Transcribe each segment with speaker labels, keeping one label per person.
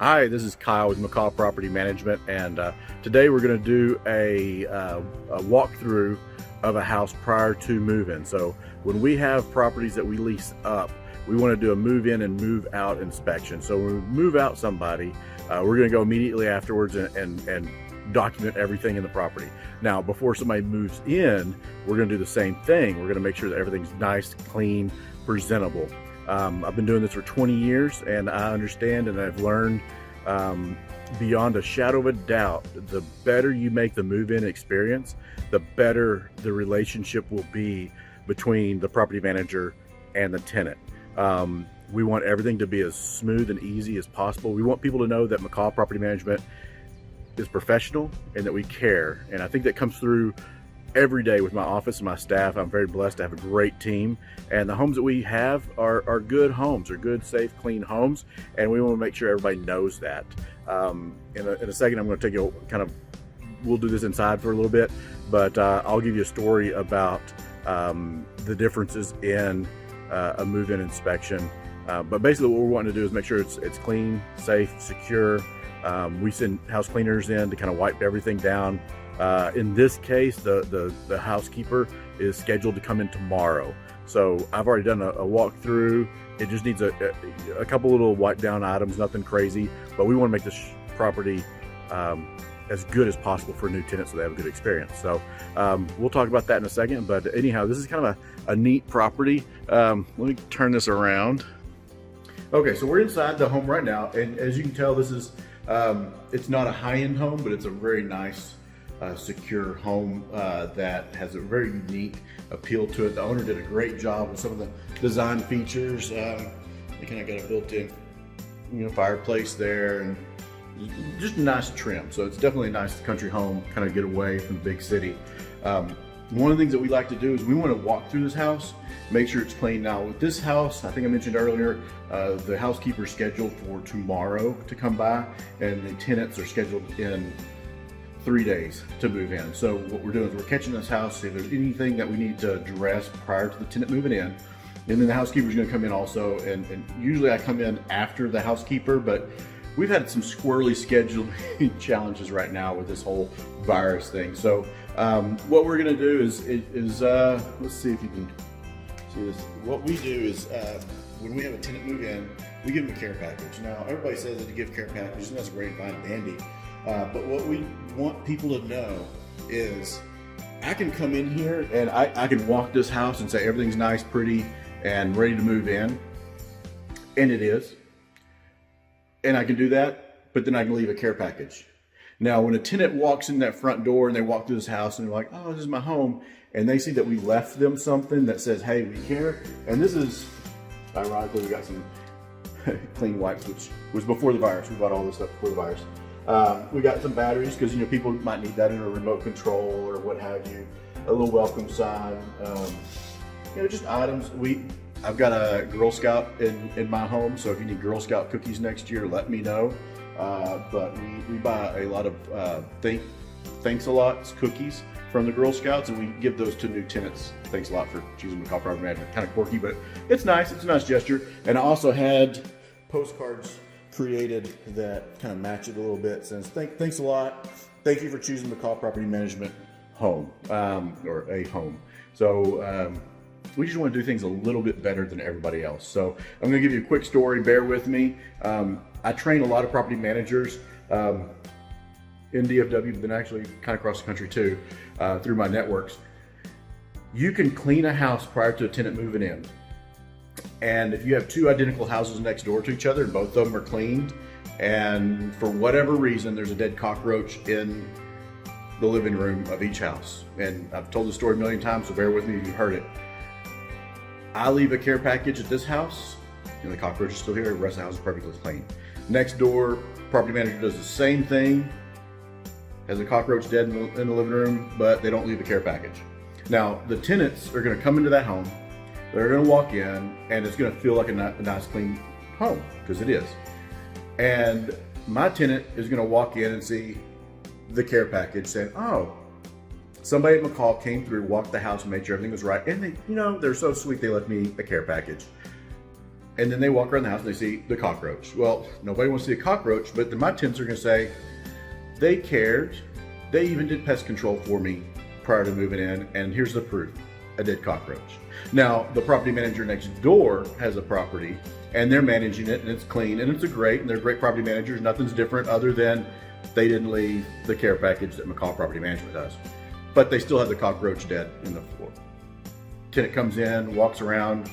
Speaker 1: Hi, this is Kyle with McCaw Property Management, and today we're going to do a walkthrough of a house prior to move-in. So when we have properties that we lease up, we want to do a move-in and move-out inspection. So when we move out somebody, we're going to go immediately afterwards and document everything in the property. Now, before somebody moves in, we're going to do the same thing. We're going to make sure that everything's nice, clean, presentable. I've been doing this for 20 years, and I understand and I've learned beyond a shadow of a doubt, the better you make the move-in experience, the better the relationship will be between the property manager and the tenant. We want everything to be as smooth and easy as possible. We want people to know that McCaw Property Management is professional and that we care. And I think that comes through every day with my office and my staff. I'm very blessed to have a great team, and the homes that we have are good homes, are good, safe, clean homes, and we want to make sure everybody knows that. In a second, I'm going to take you we'll do this inside for a little bit, but I'll give you a story about the differences in a move-in inspection. But basically what we're wanting to do is make sure it's clean, safe, secure. We send house cleaners in to kind of wipe everything down. In this case, the housekeeper is scheduled to come in tomorrow. So I've already done a walkthrough. It just needs a couple little wipe down items, nothing crazy, but we want to make this property as good as possible for new tenants so they have a good experience. So we'll talk about that in a second, but anyhow, this is kind of a neat property. Let me turn this around. Okay, so we're inside the home right now, and as you can tell, this is it's not a high-end home, but it's a very nice secure home that has a very unique appeal to it. The owner did a great job with some of the design features. They kind of got a built-in, fireplace there, and just a nice trim. So it's definitely a nice country home, kind of get away from the big city. One of the things that we like to do is we want to walk through this house, make sure it's clean. Now with this house, I think I mentioned earlier, the housekeeper is scheduled for tomorrow to come by, and the tenants are scheduled in 3 days to move in. So what we're doing is we're catching this house, see if there's anything that we need to address prior to the tenant moving in. And then the housekeeper is going to come in also, and usually I come in after the housekeeper, but we've had some squirrely scheduling challenges right now with this whole virus thing. So what we're going to do is let's see if you can see this. What we do is when we have a tenant move in, we give them a care package. Now everybody says that you give care packages, and that's great and fine and dandy. But what we want people to know is I can come in here and I can walk this house and say everything's nice, pretty, and ready to move in. And it is. And I can do that, but then I can leave a care package. Now, when a tenant walks in that front door and they walk through this house and they're like, oh, this is my home, and they see that we left them something that says, hey, we care. And this is, ironically, we got some clean wipes, which was before the virus. We bought all this stuff before the virus. We got some batteries because people might need that in a remote control or what have you. A little welcome sign, just items. I've got a Girl Scout in my home, so if you need Girl Scout cookies next year, let me know. But we buy a lot of thanks a lot cookies from the Girl Scouts, and we give those to new tenants. Thanks a lot for choosing McCaw Property Management. Kind of quirky, but it's nice. It's a nice gesture. And I also had postcards created that kind of match it a little bit. Says thanks a lot. Thank you for choosing McCaw Property Management home, or a home. So we just want to do things a little bit better than everybody else. So I'm going to give you a quick story. Bear with me. I train a lot of property managers in DFW, but then actually kind of across the country too, through my networks. You can clean a house prior to a tenant moving in. And if you have two identical houses next door to each other and both of them are cleaned, and for whatever reason there's a dead cockroach in the living room of each house, and I've told the story a million times, so bear with me if you've heard it. I leave a care package at this house, and the cockroach is still here, the rest of the house is perfectly clean. Next door, property manager does the same thing, has a cockroach dead in the living room, but they don't leave a care package. Now, the tenants are gonna come into that home, they're gonna walk in, and it's gonna feel like a nice clean home, because it is. And my tenant is gonna walk in and see the care package saying, oh, somebody at McCaw came through, walked the house, and made sure everything was right. And they, they're so sweet, they left me a care package. and then they walk around the house and they see the cockroach. Well, nobody wants to see a cockroach, but then my tenants are gonna say, they cared, they even did pest control for me prior to moving in, and here's the proof, a dead cockroach. Now, the property manager next door has a property, and they're managing it, and it's clean, and it's and they're great property managers. Nothing's different other than they didn't leave the care package that McCaw Property Management does. But they still have the cockroach dead in the floor. Tenant comes in, walks around,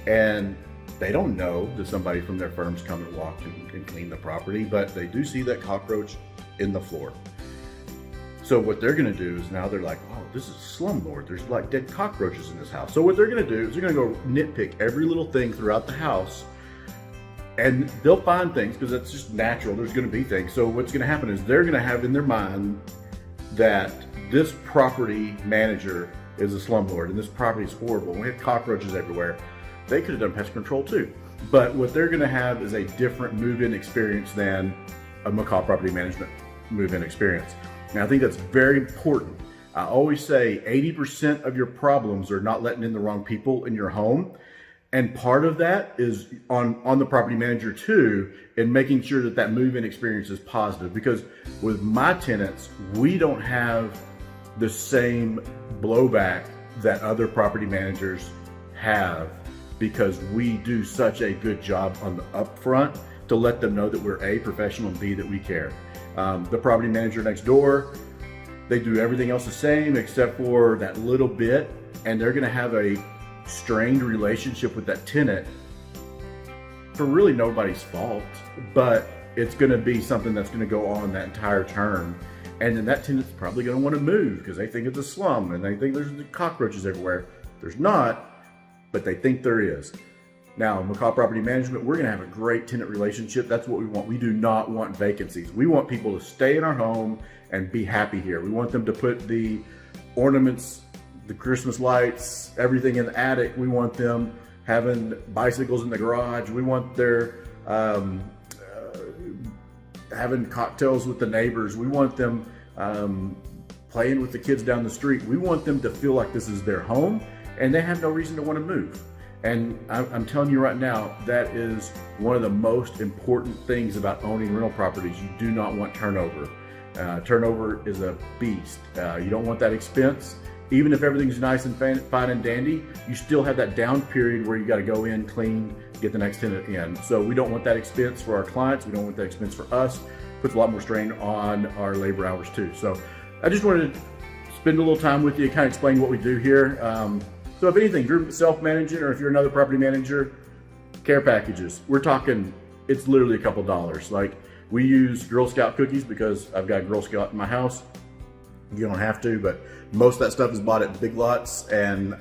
Speaker 1: and they don't know that somebody from their firm's come and walked and cleaned the property, but they do see that cockroach in the floor. So what they're gonna do is now they're like, oh, this is a slumlord. There's like dead cockroaches in this house. So what they're gonna do is they're gonna go nitpick every little thing throughout the house, and they'll find things because that's just natural. There's gonna be things. So what's gonna happen is they're gonna have in their mind that this property manager is a slumlord and this property is horrible. We have cockroaches everywhere. They could have done pest control too. But what they're gonna have is a different move-in experience than a McCaw Property Management move-in experience. Now, I think that's very important. I always say 80% of your problems are not letting in the wrong people in your home. And part of that is on the property manager too, in making sure that that move-in experience is positive. Because with my tenants, we don't have the same blowback that other property managers have, because we do such a good job on the upfront to let them know that we're A, professional, and B, that we care. The property manager next door, they do everything else the same except for that little bit, and they're gonna have a strained relationship with that tenant for really nobody's fault, but it's gonna be something that's gonna go on that entire term. And then that tenant's probably gonna wanna move because they think it's a slum and they think there's cockroaches everywhere. There's not, but they think there is. Now, McCaw Property Management, we're gonna have a great tenant relationship. That's what we want. We do not want vacancies. We want people to stay in our home and be happy here. We want them to put the ornaments, the Christmas lights, everything in the attic. We want them having bicycles in the garage. We want their having cocktails with the neighbors. We want them playing with the kids down the street. We want them to feel like this is their home and they have no reason to want to move. And I'm telling you right now, that is one of the most important things about owning rental properties. You do not want turnover. Turnover is a beast. You don't want that expense. Even if everything's nice and fine and dandy, you still have that down period where you got to go in, clean, get the next tenant in. So we don't want that expense for our clients. We don't want that expense for us. Puts a lot more strain on our labor hours too. So I just wanted to spend a little time with you, kind of explain what we do here. So if anything, if you're self-managing or if you're another property manager, care packages, we're talking, it's literally a couple dollars. Like, we use Girl Scout cookies because I've got Girl Scout in my house. You don't have to, but most of that stuff is bought at Big Lots, and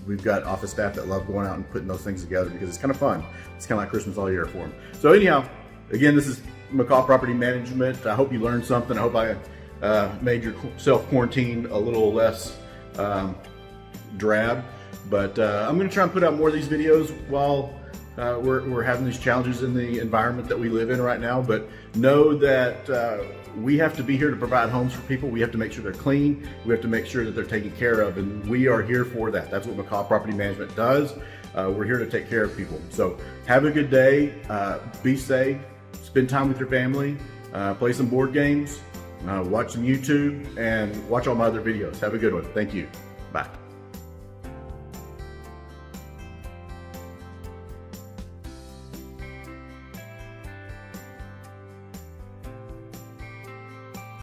Speaker 1: we've got office staff that love going out and putting those things together because it's kind of fun. It's kind of like Christmas all year for them. So anyhow, again, this is McCaw Property Management. I hope you learned something. I hope I made your self-quarantine a little less drab, but I'm going to try and put out more of these videos while we're having these challenges in the environment that we live in right now. But know that we have to be here to provide homes for people. We have to make sure they're clean. We have to make sure that they're taken care of, and we are here for that. That's what McCaw Property Management does. We're here to take care of people. So have a good day. Be safe. Spend time with your family. Play some board games. Watch some YouTube, and watch all my other videos. Have a good one. Thank you. Bye.